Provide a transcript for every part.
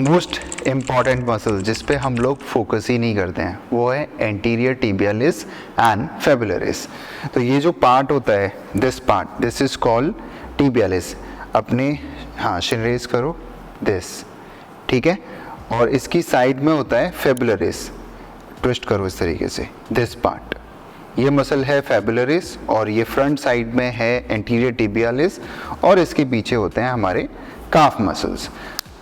Most important muscle जिस पे हम लोग फोकस ही नहीं करते हैं वो है एंटीरियर टिबियालिस एंड फेबुलरिस। तो ये जो पार्ट होता है, दिस इज कॉल्ड टिबियालिस। अपने शिन रेज करो, दिस, ठीक है। और इसकी साइड में होता है फेबुलरिस, ट्विस्ट करो इस तरीके से, दिस पार्ट, ये मसल है फेबुलरिस और ये फ्रंट साइड में है एंटीरियर टिबियालिस और इसके पीछे होते हैं हमारे काफ मसल्स।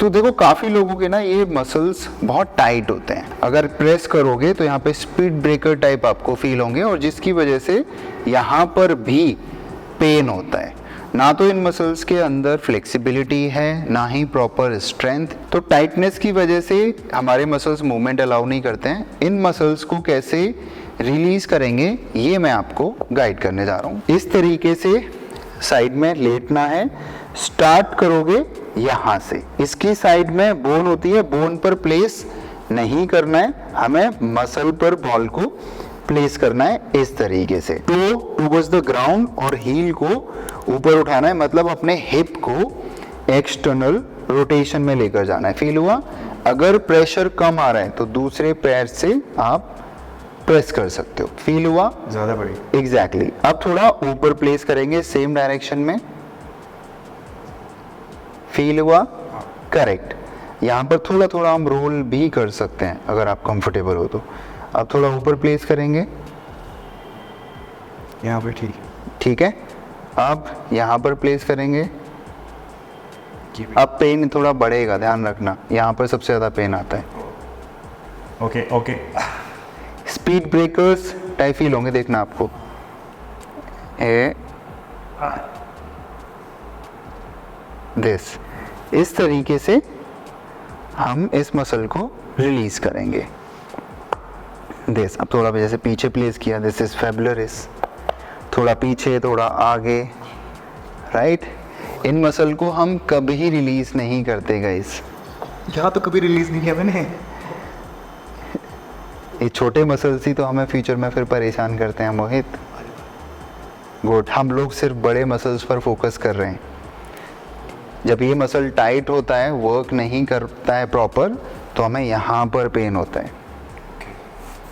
तो देखो काफ़ी लोगों के ना ये मसल्स बहुत टाइट होते हैं, अगर प्रेस करोगे तो यहाँ पे स्पीड ब्रेकर टाइप आपको फील होंगे और जिसकी वजह से यहाँ पर भी पेन होता है। ना तो इन मसल्स के अंदर फ्लेक्सिबिलिटी है, ना ही प्रॉपर स्ट्रेंथ। तो टाइटनेस की वजह से हमारे मसल्स मूवमेंट अलाउ नहीं करते हैं। इन मसल्स को कैसे रिलीज करेंगे ये मैं आपको गाइड करने जा रहा हूँ। इस तरीके से साइड में लेटना है, स्टार्ट करोगे यहाँ से, इसकी साइड में बोन होती है, बोन पर प्लेस नहीं करना है, हमें मसल पर बॉल को प्लेस करना है इस तरीके से। टो टुवर्ड्स द ग्राउंड और हील को ऊपर उठाना है, मतलब अपने हिप को एक्सटर्नल रोटेशन में लेकर जाना है। फील हुआ? अगर प्रेशर कम आ रहा है तो दूसरे पैर से आप प्रेस कर सकते हो। फील हुआ? ज्यादा बड़ी, एग्जैक्टली। अब थोड़ा ऊपर प्लेस करेंगे सेम डायरेक्शन में। फील हुआ? करेक्ट। यहाँ पर थोड़ा थोड़ा हम रोल भी कर सकते हैं अगर आप कंफर्टेबल हो तो। अब थोड़ा ऊपर प्लेस करेंगे, यहाँ पे, ठीक, ठीक है। अब यहाँ पर प्लेस करेंगे, अब पेन थोड़ा बढ़ेगा, ध्यान रखना, यहाँ पर सबसे ज़्यादा पेन आता है। Okay okay. Speed breakers type feel होंगे, देखना आपको। दिस, इस तरीके से हम इस मसल को रिलीज करेंगे। दिस, अब थोड़ा जैसे पीछे प्लेस किया, दिस इज फेबुलरिस, थोड़ा पीछे थोड़ा आगे, राइट। इन मसल को हम कभी रिलीज नहीं करते गाइस। यहाँ तो कभी रिलीज नहीं किया मैंने। ये छोटे मसल्स ही तो हमें फ्यूचर में फिर परेशान करते हैं मोहित। गुड, हम लोग सिर्फ बड़े मसल्स पर फोकस कर रहे हैं। जब ये मसल टाइट होता है, वर्क नहीं करता है प्रॉपर, तो हमें यहाँ पर पेन होता है,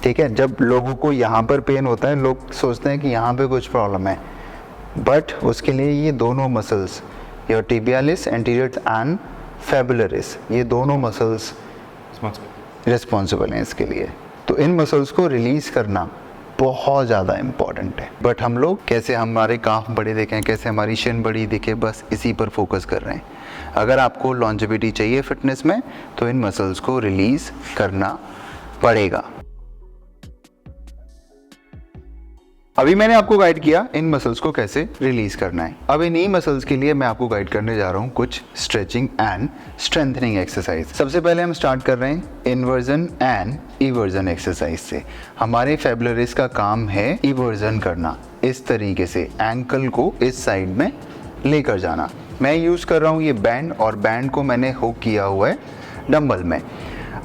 ठीक है। जब लोगों को यहाँ पर पेन होता है, लोग सोचते हैं कि यहाँ पे कुछ प्रॉब्लम है, बट उसके लिए ये दोनों muscles, your tibialis anterior and fibularis, ये दोनों मसल्स रिस्पॉन्सिबल हैं इसके लिए। तो इन मसल्स को रिलीज करना बहुत ज़्यादा इम्पॉर्टेंट है। बट हम लोग कैसे हमारे काफ बड़े दिखें, कैसे हमारी शिन बड़ी दिखे, बस इसी पर फोकस कर रहे हैं। अगर आपको लॉन्जेविटी चाहिए फिटनेस में तो इन मसल्स को रिलीज करना पड़ेगा। अभी मैंने आपको गाइड किया इन मसल्स को कैसे रिलीज करना है। अब इन्हीं मसल्स के लिए मैं आपको गाइड करने जा रहा हूँ कुछ स्ट्रेचिंग एंड स्ट्रेंथनिंग एक्सरसाइज। सबसे पहले हम स्टार्ट कर रहे हैं इन्वर्जन एंड इवर्जन एक्सरसाइज से। हमारे फेबुलरिस का काम है इवर्जन करना, इस तरीके से एंकल को इस साइड में लेकर जाना। मैं यूज़ कर रहा हूँ ये बैंड, और बैंड को मैंने हुक किया हुआ है डंबल में।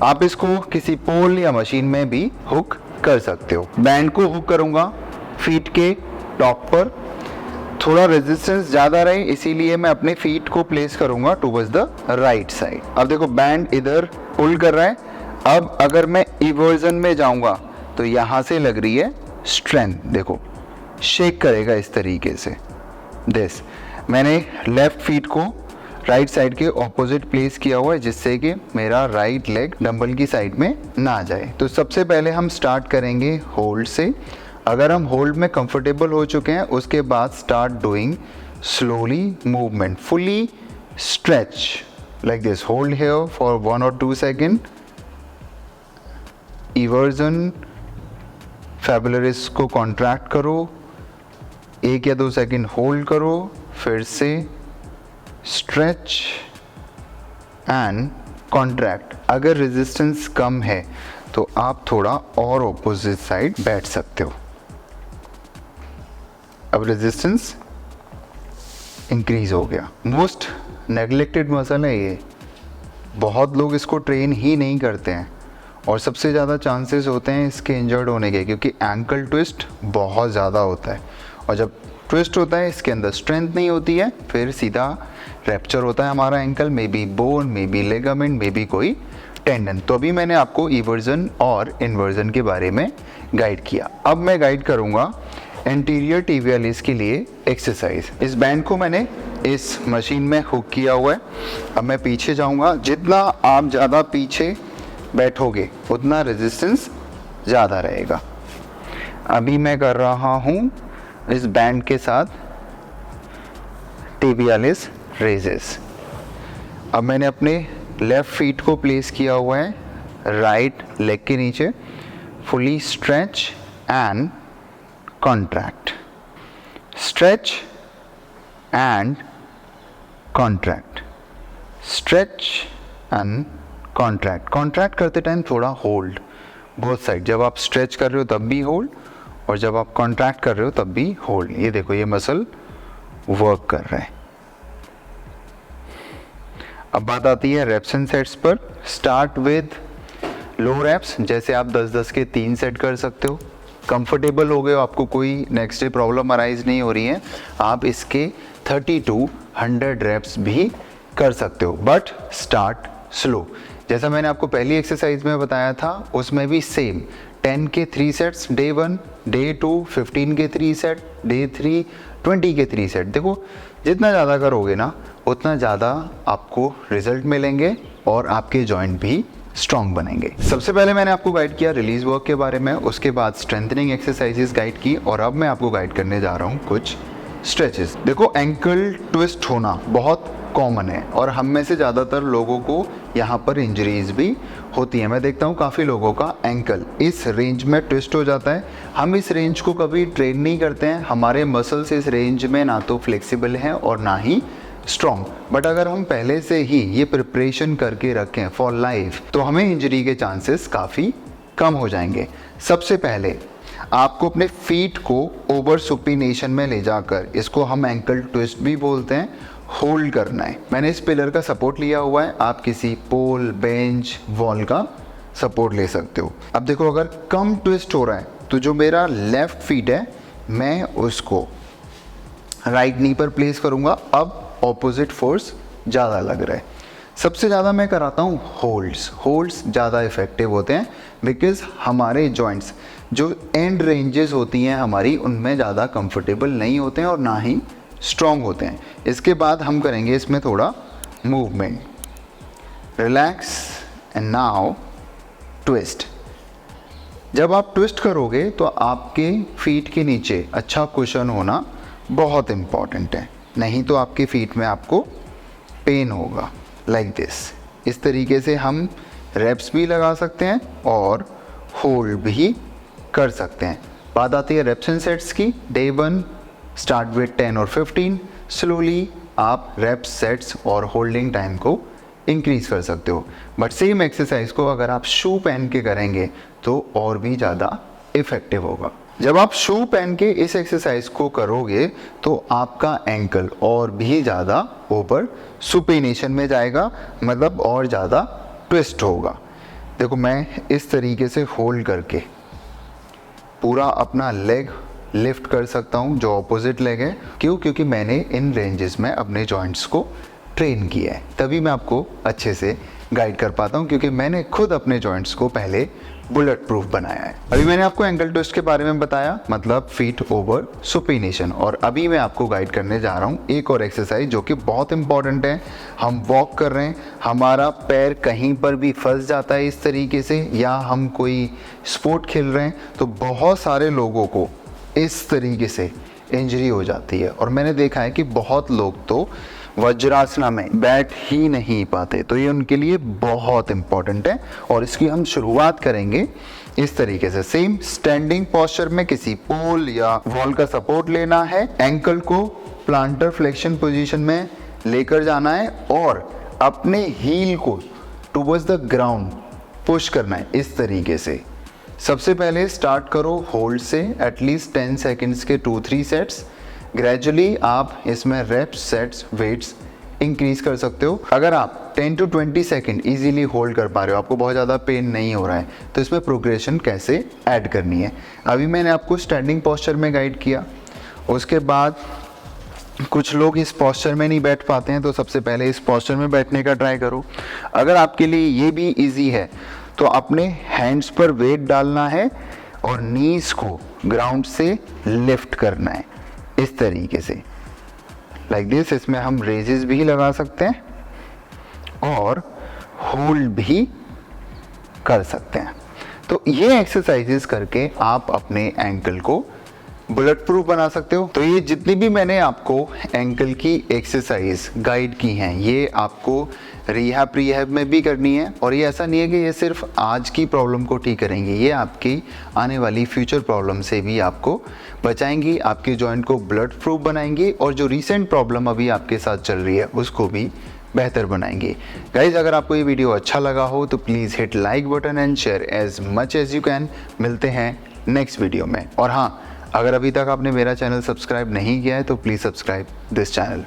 आप इसको किसी पोल या मशीन में भी हुक कर सकते हो। बैंड को हुक करूँगा फीट के टॉप पर, थोड़ा रेजिस्टेंस ज़्यादा रहे इसीलिए मैं अपने फीट को प्लेस करूँगा टुवर्ड्स द राइट साइड। अब देखो बैंड इधर पुल कर रहा है। अब अगर मैं इवर्जन में जाऊँगा तो यहाँ से लग रही है स्ट्रेंथ, देखो शेक करेगा इस तरीके से। दिस, मैंने लेफ्ट फीट को राइट साइड के ऑपोजिट प्लेस किया हुआ है जिससे कि मेरा राइट लेग डंबल की साइड में ना जाए। तो सबसे पहले हम स्टार्ट करेंगे होल्ड से। अगर हम होल्ड में कंफर्टेबल हो चुके हैं उसके बाद start doing slowly movement, fully stretch like this. Hold here for 1 or 2 second. Eversion, fibularis को कॉन्ट्रैक्ट करो, 1 या 2 सेकेंड होल्ड करो, फिर से स्ट्रेच एंड कॉन्ट्रैक्ट। अगर रेजिस्टेंस कम है तो आप थोड़ा और ऑपोजिट साइड बैठ सकते हो। अब रेजिस्टेंस इंक्रीज हो गया। मोस्ट नेग्लेक्टेड मसल है ये, बहुत लोग इसको ट्रेन ही नहीं करते हैं और सबसे ज़्यादा चांसेस होते हैं इसके इंजर्ड होने के, क्योंकि एंकल ट्विस्ट बहुत ज़्यादा होता है और जब ट्विस्ट होता है, इसके अंदर स्ट्रेंथ नहीं होती है, फिर सीधा रैप्चर होता है हमारा ankle, may be bone, may be ligament, may be कोई टेंडन। तो अभी मैंने आपको इवर्जन और इन्वर्जन के बारे में गाइड किया। अब मैं गाइड करूँगा एंटीरियर टिबियालिस के लिए एक्सरसाइज। इस बैंड को मैंने इस मशीन में हुक किया हुआ है। अब मैं पीछे जाऊँगा, जितना आप ज़्यादा पीछे बैठोगे उतना रेजिस्टेंस ज़्यादा रहेगा। अभी मैं कर रहा हूँ इस बैंड के साथ टिबियालिस रेजेस। अब मैंने अपने लेफ़्ट फीट को प्लेस किया हुआ है राइट लेग के नीचे, fully stretch and contract, stretch and contract, stretch and contract. Contract करते टाइम थोड़ा होल्ड बोथ साइड, जब आप स्ट्रेच कर रहे हो तब भी होल्ड और जब आप कॉन्ट्रैक्ट कर रहे हो तब भी होल्ड। ये देखो ये मसल वर्क कर रहा है। अब बात आती है रेप्स एंड सेट्स पर। स्टार्ट विद लो रेप्स, जैसे आप 10-10 के 3 सेट कर सकते हो। कंफर्टेबल हो गए हो, आपको कोई नेक्स्ट डे प्रॉब्लम अराइज नहीं हो रही है, आप इसके 30 to 100 रेप्स भी कर सकते हो, बट स्टार्ट स्लो। जैसा मैंने आपको पहली एक्सरसाइज में बताया था, उसमें भी सेम 10 के 3 सेट्स डे 1, डे 2 15 के 3 सेट, डे 3 20 के 3 सेट। देखो जितना ज़्यादा करोगे ना उतना ज़्यादा आपको रिजल्ट मिलेंगे और आपके जॉइंट भी स्ट्रॉन्ग बनेंगे। सबसे पहले मैंने आपको गाइड किया रिलीज वर्क के बारे में, उसके बाद स्ट्रेंथनिंग एक्सरसाइजेस गाइड की, और अब मैं आपको गाइड करने जा रहा हूँ कुछ स्ट्रेचेस। देखो एंकल ट्विस्ट होना बहुत कॉमन है और हम में से ज़्यादातर लोगों को यहाँ पर इंजरीज भी होती है। मैं देखता हूँ काफ़ी लोगों का एंकल इस रेंज में ट्विस्ट हो जाता है। हम इस रेंज को कभी ट्रेन नहीं करते हैं, हमारे मसल्स इस रेंज में ना तो फ्लेक्सिबल हैं और ना ही स्ट्रॉन्ग। बट अगर हम पहले से ही ये प्रिपरेशन करके रखें फॉर लाइफ तो हमें इंजरी के चांसेस काफ़ी कम हो जाएंगे। सबसे पहले आपको अपने फीट को ओवर सुपिनेशन में ले जाकर, इसको हम एंकल ट्विस्ट भी बोलते हैं, होल्ड करना है। मैंने इस पिलर का सपोर्ट लिया हुआ है, आप किसी पोल, बेंच, वॉल का सपोर्ट ले सकते हो। अब देखो अगर कम ट्विस्ट हो रहा है तो जो मेरा लेफ्ट फीट है मैं उसको राइट नी पर प्लेस करूँगा। अब ऑपोजिट फोर्स ज़्यादा लग रहा है। सबसे ज़्यादा मैं कराता हूँ होल्ड्स ज़्यादा इफ़ेक्टिव होते हैं, बिकॉज़ हमारे जॉइंट्स जो एंड रेंजेस होती हैं हमारी, उनमें ज़्यादा कंफर्टेबल नहीं होते हैं और ना ही स्ट्रॉन्ग होते हैं। इसके बाद हम करेंगे इसमें थोड़ा movement, relax and now twist. जब आप ट्विस्ट करोगे तो आपके फीट के नीचे अच्छा कुशन होना बहुत इम्पॉर्टेंट है, नहीं तो आपके फीट में आपको पेन होगा लाइक दिस। इस तरीके से हम रेप्स भी लगा सकते हैं और होल्ड भी कर सकते हैं। बात आती है रेप्स एंड सेट्स की। डे 1 स्टार्ट विद 10 और 15, स्लोली आप रेप्स, सेट्स और होल्डिंग टाइम को इंक्रीज कर सकते हो। बट सेम एक्सरसाइज को अगर आप शू पहन के करेंगे तो और भी ज़्यादा इफ़ेक्टिव होगा। जब आप शू पहन के इस एक्सरसाइज को करोगे तो आपका एंकल और भी ज़्यादा ओवर सुपिनेशन में जाएगा, मतलब और ज़्यादा ट्विस्ट होगा। देखो मैं इस तरीके से होल्ड करके पूरा अपना लेग लिफ्ट कर सकता हूँ जो ऑपोजिट लेग है। क्यों? क्योंकि मैंने इन रेंजेस में अपने जॉइंट्स को ट्रेन किया है, तभी मैं आपको अच्छे से गाइड कर पाता हूँ, क्योंकि मैंने खुद अपने जॉइंट्स को पहले बुलेट प्रूफ बनाया है। अभी मैंने आपको एंकल ट्विस्ट के बारे में बताया, मतलब फीट ओवर सुपिनेशन, और अभी मैं आपको गाइड करने जा रहा हूँ एक और एक्सरसाइज जो कि बहुत इंपॉर्टेंट है। हम वॉक कर रहे हैं, हमारा पैर कहीं पर भी फंस जाता है इस तरीके से, या हम कोई स्पोर्ट खेल रहे हैं तो बहुत सारे लोगों को इस तरीके से इंजरी हो जाती है। और मैंने देखा है कि बहुत लोग तो वज्रासना में बैठ ही नहीं पाते, तो ये उनके लिए बहुत इंपॉर्टेंट है। और इसकी हम शुरुआत करेंगे इस तरीके से। सेम स्टैंडिंग पोस्चर में किसी पोल या वॉल का सपोर्ट लेना है, एंकल को प्लांटर फ्लेक्शन पोजीशन में लेकर जाना है और अपने हील को टुवर्ड्स द ग्राउंड पुश करना है इस तरीके से। सबसे पहले स्टार्ट करो होल्ड से, एटलीस्ट 10 सेकेंड्स के 2-3 सेट्स। ग्रेजुअली आप इसमें रेप्स, सेट्स, वेट्स इंक्रीज कर सकते हो। अगर आप 10 to 20 सेकेंड इजीली होल्ड कर पा रहे हो, आपको बहुत ज़्यादा पेन नहीं हो रहा है, तो इसमें प्रोग्रेशन कैसे ऐड करनी है अभी मैंने आपको स्टैंडिंग पोस्चर में गाइड किया। उसके बाद कुछ लोग इस पोस्चर में नहीं बैठ पाते हैं, तो सबसे पहले इस पोस्चर में बैठने का ट्राई करो। अगर आपके लिए ये भी इजी है तो अपने हैंड्स पर वेट डालना है और नीज को ग्राउंड से लिफ्ट करना है इस तरीके से, लाइक दिस। इसमें हम रेजेस भी लगा सकते हैं और होल्ड भी कर सकते हैं। तो ये एक्सरसाइजेस करके आप अपने एंकल को बुलेट प्रूफ बना सकते हो। तो ये जितनी भी मैंने आपको एंकल की एक्सरसाइज गाइड की हैं, ये आपको रिहैब में भी करनी है। और ये ऐसा नहीं है कि ये सिर्फ आज की प्रॉब्लम को ठीक करेंगे, ये आपकी आने वाली फ्यूचर प्रॉब्लम से भी आपको बचाएंगी, आपके जॉइंट को बुलेट प्रूफ बनाएंगी और जो रिसेंट प्रॉब्लम अभी आपके साथ चल रही है उसको भी बेहतर बनाएंगे। गाइज, अगर आपको ये वीडियो अच्छा लगा हो तो please hit like button and share as much as you can. मिलते हैं नेक्स्ट वीडियो में। और हाँ, अगर अभी तक आपने मेरा चैनल सब्सक्राइब नहीं किया है तो प्लीज़ सब्सक्राइब दिस चैनल।